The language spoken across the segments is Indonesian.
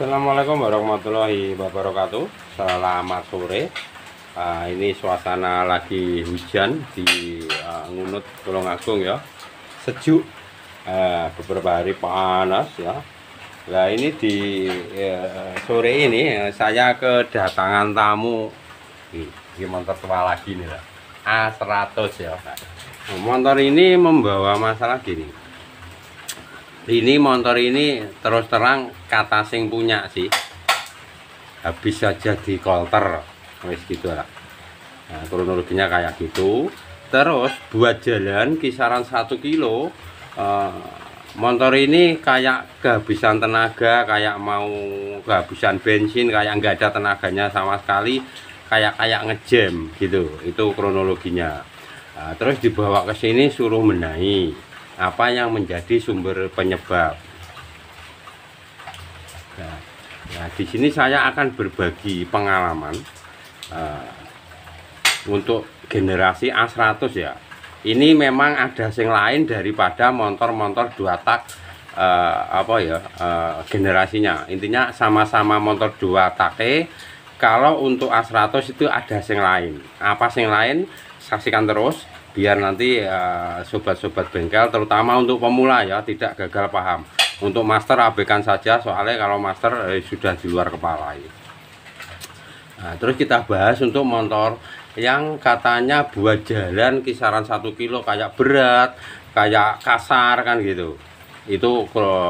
Assalamualaikum warahmatullahi wabarakatuh. Selamat sore. Ini suasana lagi hujan di Ngunut Tulungagung ya. Sejuk. Beberapa hari panas ya. Nah ini di sore ini saya kedatangan tamu. Ini motor tua lagi nih lah. A100 ya. Motor ini membawa masalah gini. Ini motor ini terus terang kata sing punya sih habis saja di kolter wis gitu lah. Nah, kronologinya kayak gitu. Terus buat jalan kisaran 1 kilo motor ini kayak kehabisan tenaga, kayak mau kehabisan bensin, kayak nggak ada tenaganya sama sekali, kayak ngejam gitu. Itu kronologinya. Nah, terus dibawa ke sini suruh benahi apa yang menjadi sumber penyebab. Nah, di sini saya akan berbagi pengalaman untuk generasi A100 ya. Ini memang ada yang lain daripada motor-motor 2 tak generasinya. Intinya sama-sama motor 2 tak. Kalau untuk A100 itu ada yang lain. Apa yang lain? Saksikan terus biar nanti sobat-sobat bengkel terutama untuk pemula ya tidak gagal paham. Untuk master abaikan saja, soalnya kalau master sudah di luar kepala ini. Nah, terus kita bahas untuk motor yang katanya buat jalan kisaran 1 kilo kayak berat, kayak kasar kan gitu. Itu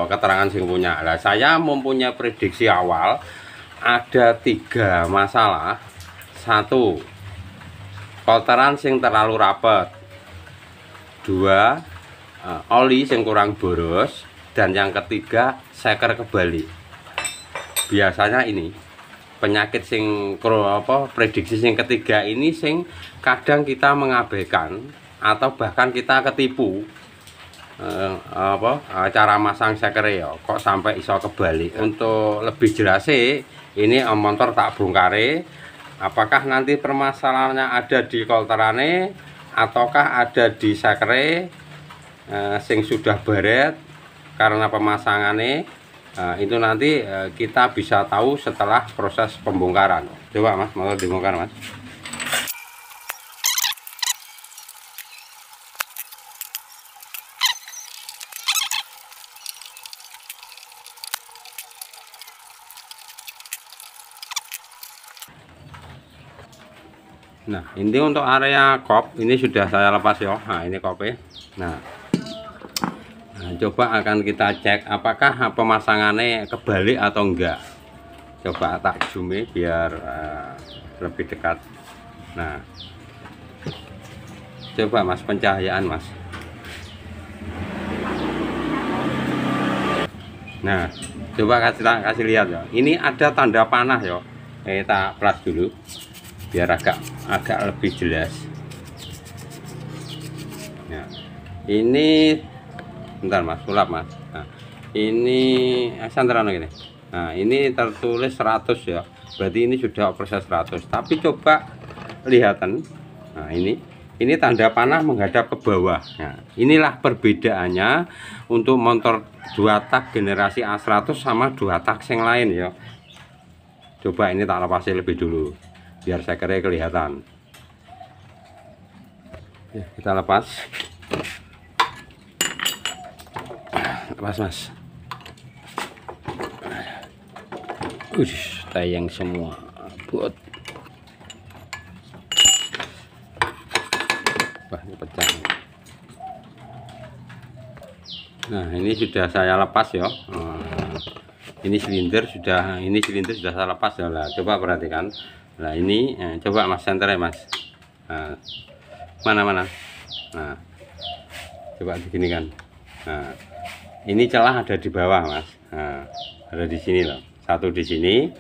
keterangan sing punya. Nah, saya mempunyai prediksi awal ada 3 masalah. 1, kolteran sing terlalu rapat. 2, oli sing kurang boros. Dan yang ketiga, seker kebalik. Biasanya ini penyakit sing prediksi sing ketiga ini sing kadang kita mengabaikan atau bahkan kita ketipu cara masang seker ya kok sampai iso kebalik. Untuk lebih jelas ini motor tak bongkare. Apakah nanti permasalahannya ada di kolterane ataukah ada di sekere sing sudah baret karena pemasangannya. Itu nanti kita bisa tahu setelah proses pembongkaran. Coba mas, mau dibongkar mas. Nah ini untuk area kop ini sudah saya lepas ya. Nah ini kopnya. Nah, coba akan kita cek apakah pemasangannya kebalik atau enggak. Coba tak zoom biar lebih dekat. Nah coba mas pencahayaan mas. Nah coba kasih lihat ya. Ini ada tanda panah ya. Kita plus dulu biar agak lebih jelas. Nah, ini bentar mas, sulap mas. Nah, ini santaran gini. Nah, ini tertulis 100 ya. Berarti ini sudah proses 100. Tapi coba lihatan. Nah, ini tanda panah menghadap ke bawah. Nah, inilah perbedaannya untuk motor 2 tak generasi A100 sama 2 tak yang lain ya. Coba ini tak lepasin lebih dulu biar sekernya kelihatan ya. Kita lepas mas. Tayang semua buat. Wah ini pecah. Nah ini sudah saya lepas ya. Ini silinder sudah saya lepas ya lah. Coba perhatikan. Nah ini coba mas senternya mas. Nah, mana. Nah coba begini kan. Nah ini celah ada di bawah mas. Nah, ada di sini loh. Satu di sini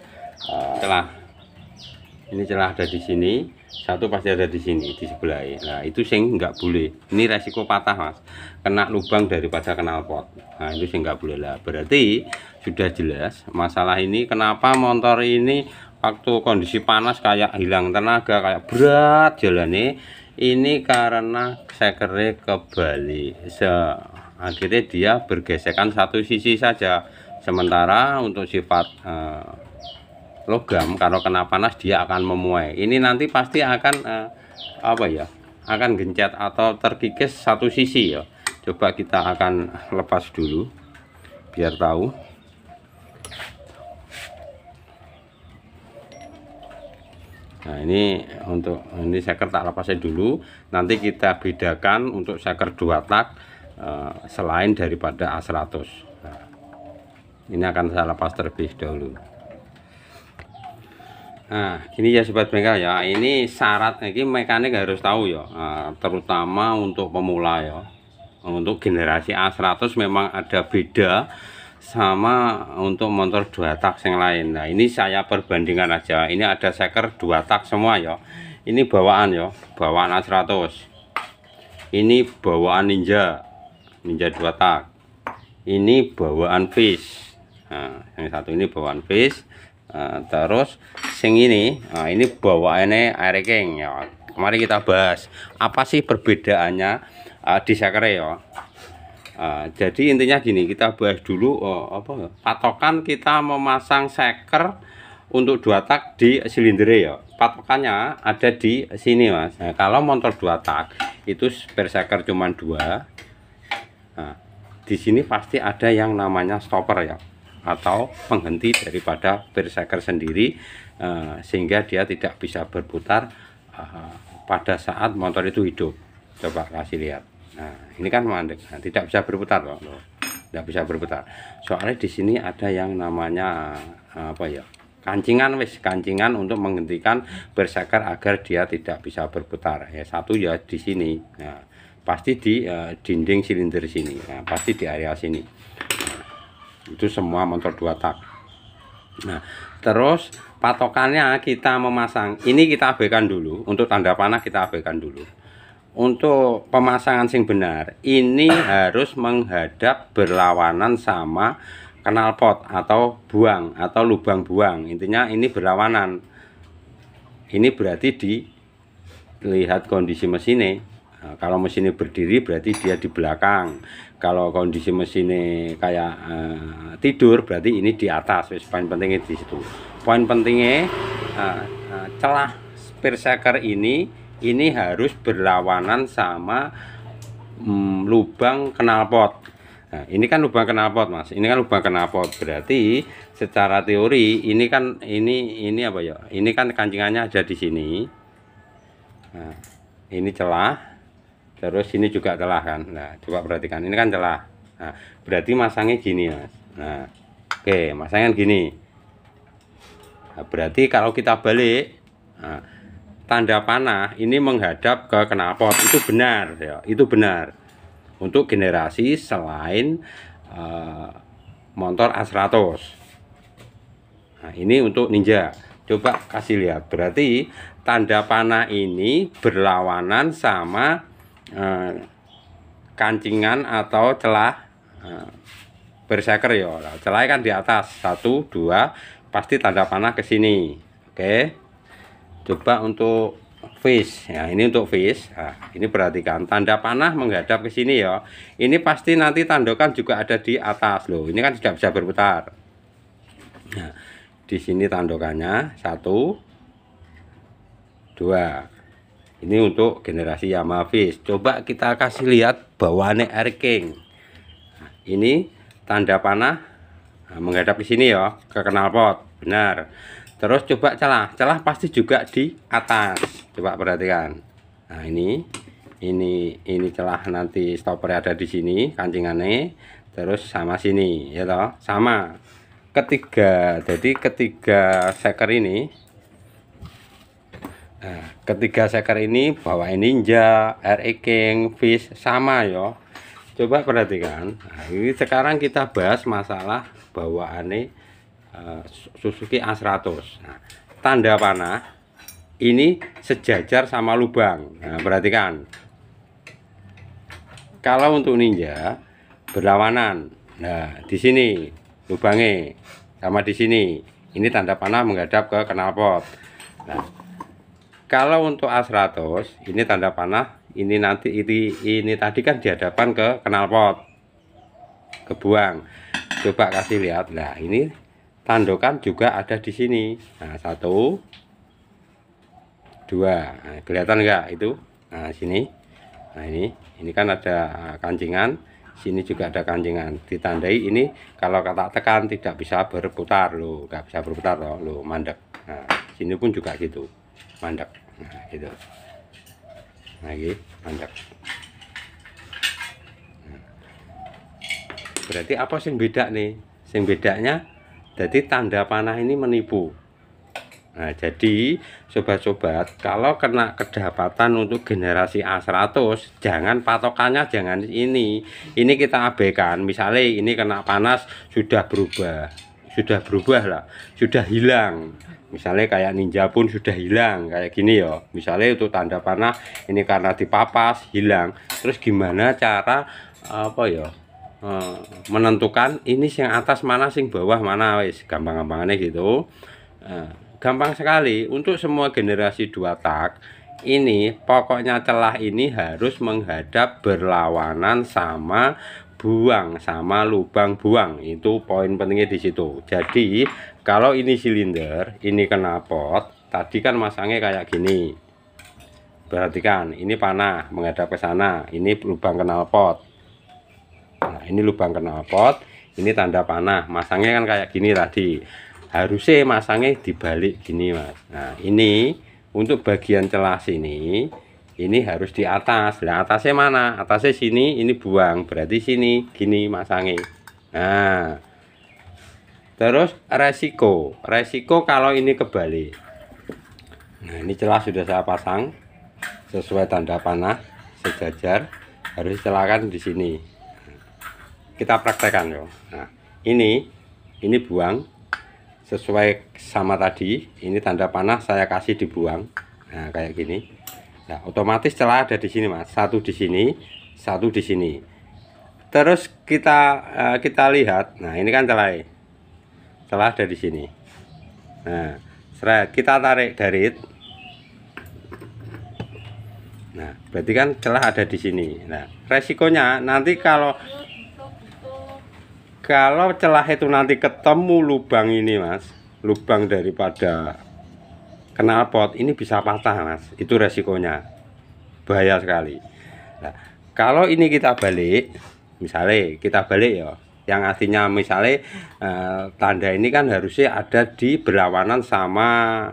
celah. Ini celah ada di sini. Satu pasti ada di sini di sebelah. Nah itu sing nggak boleh. Ini resiko patah mas. Kena lubang daripada knalpot. Nah itu sing nggak boleh lah. Berarti sudah jelas masalah ini. Kenapa motor ini waktu kondisi panas kayak hilang tenaga, kayak berat jalannya. Ini karena sekernya kebalik. Akhirnya dia bergesekan satu sisi saja. Sementara untuk sifat logam, kalau kena panas dia akan memuai. Ini nanti pasti akan apa ya, akan gencet atau terkikis satu sisi ya. Coba kita akan lepas dulu biar tahu. Nah, ini untuk ini seker tak lepasnya dulu. Nanti kita bedakan untuk seker 2 tak selain daripada A100. Nah, ini akan saya lepas terlebih dahulu. Nah, gini ya sobat bengkel ya. Ini syarat ini mekanik harus tahu ya, terutama untuk pemula ya. Untuk generasi A100 memang ada beda sama untuk motor 2 tak yang lain. Nah, ini saya perbandingan aja. Ini ada seker 2 tak semua ya. Ini bawaan ya, bawaan A100. Ini bawaan Ninja 2 tak. Ini bawaan Fish. Nah, yang satu ini bawaan Fish. Terus sing ini bawaannya Air King ya. Kemarin kita bahas apa sih perbedaannya di seker ya. Jadi intinya gini, kita bahas dulu patokan kita memasang seker untuk 2 tak di silinder ya. Patokannya ada di sini Mas. Nah, kalau motor 2 tak itu per seker cuma 2. Nah, di sini pasti ada yang namanya stopper ya, atau penghenti daripada berseker sendiri, sehingga dia tidak bisa berputar pada saat motor itu hidup. Coba kasih lihat. Nah, ini kan mandek, tidak bisa berputar loh, tidak bisa berputar. Soalnya di sini ada yang namanya apa ya, kancingan untuk menghentikan berseker agar dia tidak bisa berputar. Ya, satu ya di sini. Nah, pasti di dinding silinder sini. Nah, pasti di area sini. Itu semua motor 2 tak. Nah, terus patokannya kita memasang ini, kita abaikan dulu. Untuk tanda panah kita abaikan dulu. Untuk pemasangan sing benar ini harus menghadap berlawanan sama knalpot atau buang atau lubang buang. Intinya ini berlawanan. Ini berarti dilihat kondisi mesinnya. Nah, kalau mesinnya berdiri berarti dia di belakang. Kalau kondisi mesinnya kayak tidur berarti ini di atas. Poin pentingnya di situ. Poin pentingnya celah perseker ini harus berlawanan sama lubang knalpot. Nah, ini kan lubang knalpot Mas. Ini kan lubang knalpot. Berarti secara teori ini kan ini apa ya? Ini kan kancingannya ada di sini. Nah, ini celah. Terus ini juga celah kan. Nah, coba perhatikan, ini kan celah. Nah, berarti masangnya gini Mas. Nah, oke, masangnya gini. Nah, berarti kalau kita balik, nah, tanda panah ini menghadap ke knalpot, itu benar ya, itu benar. Untuk generasi selain motor A100. Nah, ini untuk Ninja. Coba kasih lihat. Berarti tanda panah ini berlawanan sama kancingan atau celah berseker ya. Celah kan di atas 1, 2, pasti tanda panah ke sini. Oke. Coba untuk Fish ya, ini untuk Fish. Nah, ini perhatikan tanda panah menghadap ke sini ya. Ini pasti nanti tandokan juga ada di atas loh. Ini kan tidak bisa berputar. Nah, di sini tandokannya 1, 2. Ini untuk generasi Yamaha Fish. Coba kita kasih lihat bawaannya Air King. Nah, ini tanda panah menghadap ke sini ya, ke knalpot. Benar. Terus coba celah pasti juga di atas. Coba perhatikan. Nah, ini celah nanti stopper ada di sini, kancingannya. Terus sama sini, ya toh, sama. Jadi ketiga seker ini. Nah, ketiga seker ini bawain Ninja, Air King, Fish sama ya. Coba perhatikan. Nah, ini sekarang kita bahas masalah bawaannya Suzuki A100. Nah, tanda panah ini sejajar sama lubang. Nah, perhatikan. Kalau untuk Ninja berlawanan. Nah, di sini lubangnya sama di sini. Ini tanda panah menghadap ke knalpot. Nah, kalau untuk A100 ini tanda panah ini nanti ini tadi kan dihadapkan ke knalpot, ke buang. Coba kasih lihat. Nah, ini tandokan juga ada di sini. Nah, 1 2. Nah, kelihatan enggak itu? Nah, sini. Nah, ini kan ada kancingan, sini juga ada kancingan. Ditandai ini kalau kata tekan tidak bisa berputar loh, nggak bisa berputar loh, mandek. Nah, sini pun juga gitu, mandek. Nah, gitu. Nah, ini mandek. Berarti apa sing beda nih? Sing bedanya jadi tanda panah ini menipu. Nah, jadi sobat-sobat, kalau kena kedapatan untuk generasi A100, jangan patokannya jangan ini. Ini kita abaikan. Misalnya ini kena panas sudah berubah lah, sudah hilang. Misalnya kayak ninja pun sudah hilang kayak gini ya. Misalnya untuk tanda panah ini karena dipapas hilang. Terus gimana cara apa ya? Menentukan ini yang atas mana, sing bawah mana, wis gampang-gampangannya gitu. Gampang sekali untuk semua generasi 2 tak. Ini pokoknya celah ini harus menghadap berlawanan sama buang, sama lubang buang. Itu poin pentingnya di situ. Jadi kalau ini silinder, ini knalpot, tadi kan masangnya kayak gini. Perhatikan, ini panah menghadap ke sana, ini lubang knalpot. Nah, ini lubang knalpot, ini tanda panah, masangnya kan kayak gini tadi. Harusnya masangnya dibalik gini, Mas. Nah, ini untuk bagian celah sini, ini harus di atas. Nah, atasnya mana? Atasnya sini, ini buang, berarti sini gini masangnya. Nah, terus resiko kalau ini kebalik. Nah, ini celah sudah saya pasang sesuai tanda panah sejajar, harus celahkan di sini. Kita praktekkan ya. Nah, ini buang sesuai sama tadi. Ini tanda panah saya kasih dibuang. Nah, kayak gini. Nah, otomatis celah ada di sini, Mas. 1 di sini, 1 di sini. Terus kita lihat. Nah, ini kan celah. Celah ada di sini. Nah, kita tarik garis. Nah, berarti kan celah ada di sini. Nah, resikonya nanti kalau celah itu nanti ketemu lubang ini, Mas, lubang daripada knalpot ini bisa patah, Mas. Itu resikonya, bahaya sekali. Nah, kalau ini kita balik, misalnya kita balik ya, yang artinya misalnya tanda ini kan harusnya ada di berlawanan sama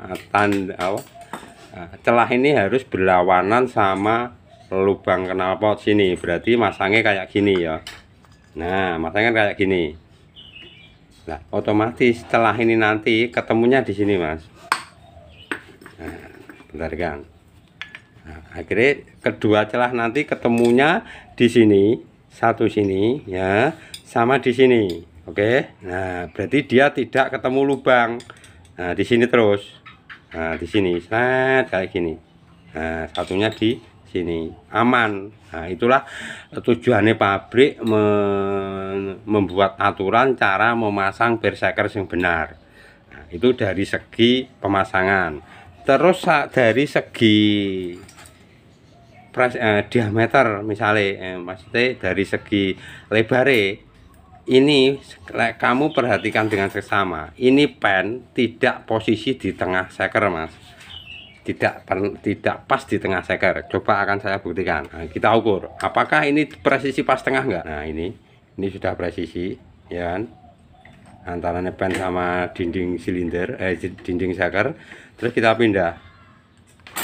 celah ini harus berlawanan sama lubang knalpot sini, berarti masangnya kayak gini ya. Nah, masanya kan kayak gini. Nah, otomatis celah ini nanti ketemunya di sini, Mas. Nah, bentar kan. Nah, akhirnya kedua celah nanti ketemunya di sini, 1 sini ya, sama di sini. Oke. Nah, berarti dia tidak ketemu lubang. Nah, di sini terus. Nah, di sini kayak gini. Nah, satunya di sini aman. Nah, itulah tujuannya pabrik membuat aturan cara memasang berserker yang benar. Nah, itu dari segi pemasangan. Terus dari segi diameter misalnya, maksudnya dari segi lebarnya, ini kamu perhatikan dengan seksama. Ini pen tidak posisi di tengah seker, Mas. Tidak pas di tengah seker. Coba akan saya buktikan. Nah, kita ukur apakah ini presisi pas tengah enggak. Nah, ini sudah presisi ya kan, antara pen sama dinding silinder, dinding seker. Terus kita pindah.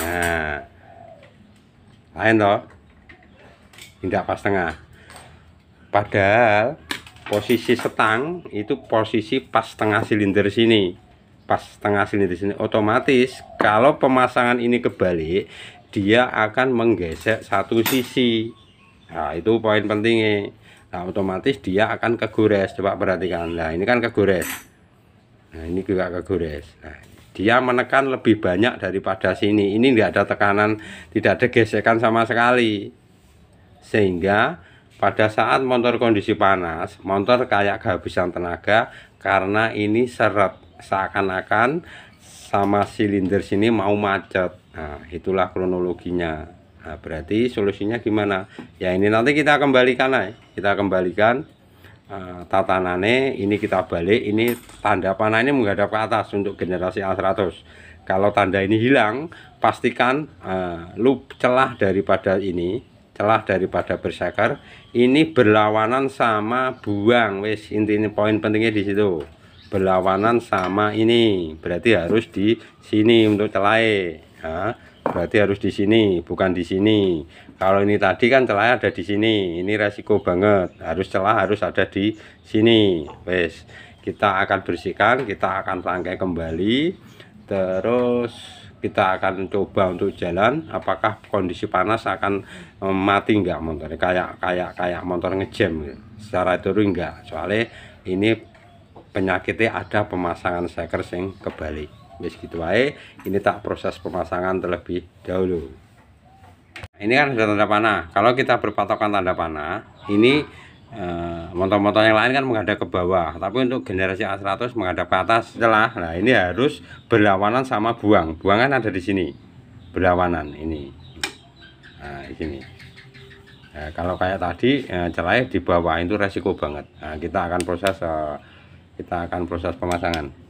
Nah, lain toh, tidak pas tengah. Padahal posisi setang itu posisi pas tengah silinder sini. Pas tengah sini di sini, otomatis kalau pemasangan ini kebalik dia akan menggesek satu sisi. Nah, itu poin pentingnya. Nah, otomatis dia akan kegores. Coba perhatikan. Nah, ini kan kegores. Nah, ini juga kegores. Nah, dia menekan lebih banyak daripada sini. Ini tidak ada tekanan, tidak ada gesekan sama sekali. Sehingga pada saat motor kondisi panas, motor kayak kehabisan tenaga karena ini seret, seakan-akan sama silinder sini mau macet. Nah, itulah kronologinya. Nah, berarti solusinya gimana? Ya, ini nanti kita kembalikan aja. Kita kembalikan tatanannya ini kita balik. Ini tanda panah ini menghadap ke atas untuk generasi A100. Kalau tanda ini hilang, pastikan celah daripada bersaker ini berlawanan sama buang. Wes, intinya poin pentingnya di situ. Berlawanan sama ini, berarti harus di sini untuk celai. Berarti harus di sini, bukan di sini. Kalau ini tadi kan celahnya ada di sini, ini resiko banget. Celah harus ada di sini. Wes, kita akan bersihkan, kita akan rangkai kembali, terus kita akan coba untuk jalan. Apakah kondisi panas akan mati enggak motornya, kayak motor ngejam. Secara teori enggak, soalnya ini penyakitnya ada pemasangan seker sing kebalik. Wis gitu wae, ini tak proses pemasangan terlebih dahulu. Ini kan sudah tanda panah. Kalau kita berpatokan tanda panah, ini motor-motor yang lain kan menghadap ke bawah, tapi untuk generasi A100 menghadap ke atas. Nah ini harus berlawanan sama buang. Buang kan ada di sini, berlawanan ini. Nah di sini. Nah, kalau kayak tadi celahnya di bawah itu resiko banget. Nah, kita akan proses pemasangan.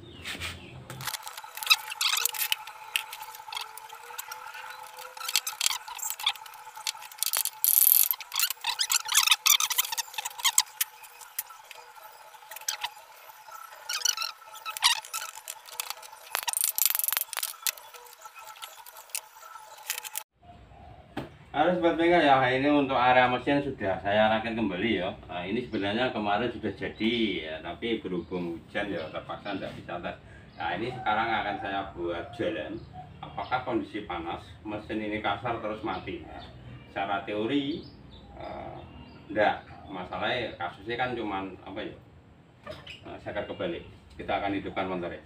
Harus buat mereka ya. Ini untuk area mesin sudah saya rakit kembali ya. Nah, ini sebenarnya kemarin sudah jadi ya, tapi berhubung hujan ya terpaksa tidak bisa tes. Nah ini sekarang akan saya buat jalan. Apakah kondisi panas mesin ini kasar terus mati? Nah, secara teori enggak. Masalahnya kasusnya kan cuman apa ya? Seker kebalik. Kita akan hidupkan motornya.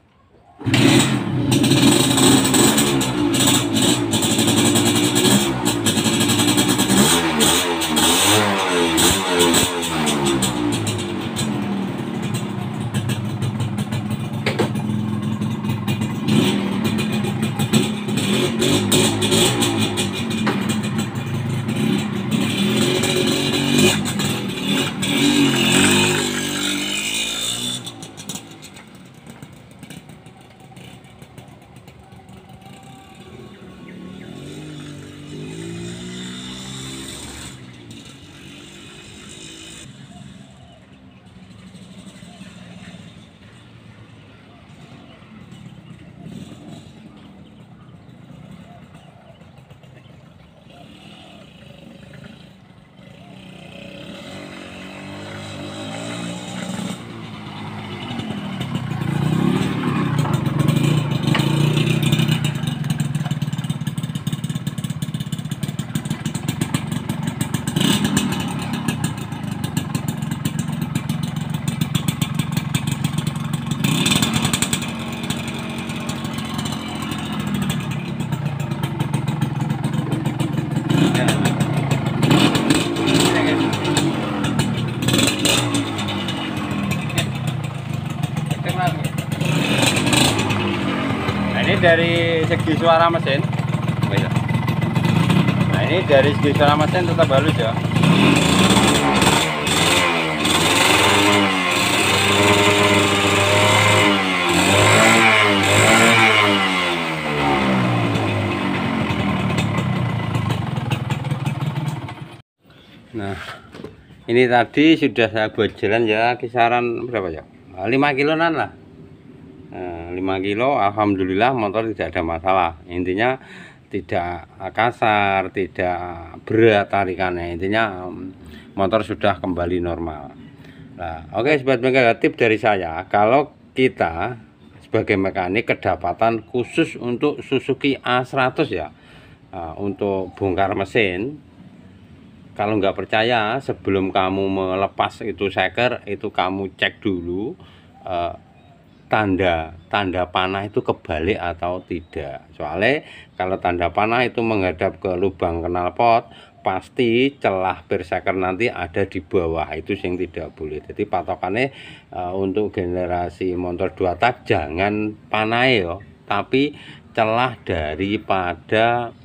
Dari segi suara mesin, nah ini dari segi suara mesin tetap halus ya. Nah ini tadi sudah saya buat jalan ya, kisaran berapa ya, 5 kiloan lah. 5 kilo, alhamdulillah motor tidak ada masalah. Intinya tidak kasar, tidak berat tarikannya. Intinya motor sudah kembali normal. Nah, oke sobat mekanik, tip dari saya, kalau kita sebagai mekanik kedapatan khusus untuk Suzuki A100 ya, untuk bongkar mesin, kalau nggak percaya, sebelum kamu melepas itu seker, itu kamu cek dulu tanda panah itu kebalik atau tidak. Soalnya kalau tanda panah itu menghadap ke lubang knalpot, pasti celah berseker nanti ada di bawah, itu yang tidak boleh. Jadi patokannya untuk generasi motor 2 tak jangan panah ya, tapi celah daripada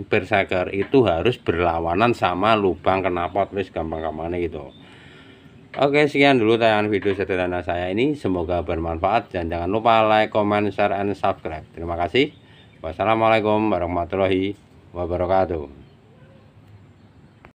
berseker itu harus berlawanan sama lubang knalpot. Wis gampang-gampangnya gitu. Oke, sekian dulu tayangan video sederhana saya ini. Semoga bermanfaat dan jangan lupa like, comment, share, and subscribe. Terima kasih. Wassalamualaikum warahmatullahi wabarakatuh.